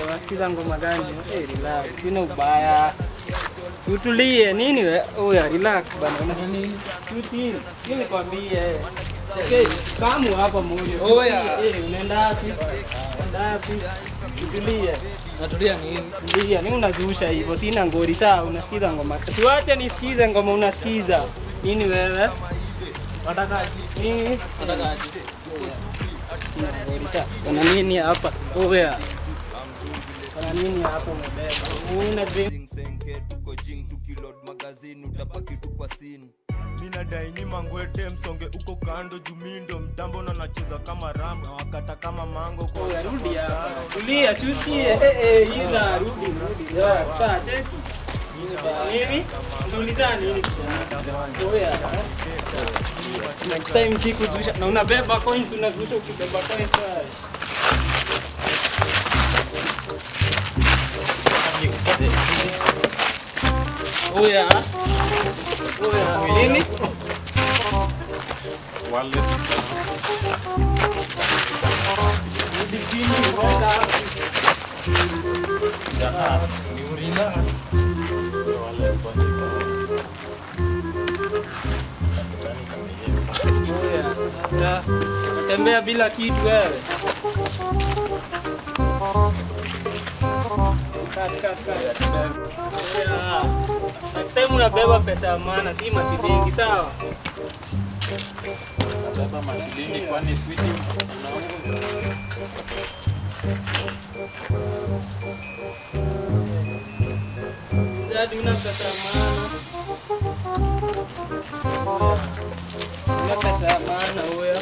Unasikiza ngoma gani? Relax. Sina ubaya. Tutulie nini wewe? Oya relax bana. Unafanya nini? Tuti. Mimi kwambie. Okay, kamu hapa moyo. Oya. Unaenda wapi? Unaenda wapi? Tutulie. Natulia nini? Tulia. Nini unazusha hivyo? Sina ngori sawa. Unasikiza ngoma. Siwache nisikize ngoma unasikiza. Nini wewe? Unataka nini? Unataka aje? Sina ngori sawa. Kuna nini hapa? Oya. Kuna nini hapo umebeba? Una drink senke tuko jing tukiload magazine utapaki tu kwa scene. Mina dai nyima ngwete msonge uko kando jumindo mtambo na nacheza kama rambo na wakata kama mango kwa rudi hapa. Tulia si usikie. Hiza rudi. Sasa cheki. Nini? Unauliza nini? Oya. Next time sikuzusha na unabeba coins unazusha ukibeba coins. Oya. Nini? Wallet. Di sini wala. Jangan, ni relax. Wallet kwanza. Oya. Tembea bila kitu wewe. Nakisema unabeba pesa ya maana, si mashilingi sawa? Unabeba mashilingi kwani switi Jadi una pesa ya maana. Una pesa ya maana wewe.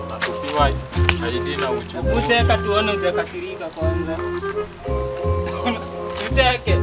nakupiwa ID na uchukue. Ucheka tuone ujakasirika kwanza. Ucheke.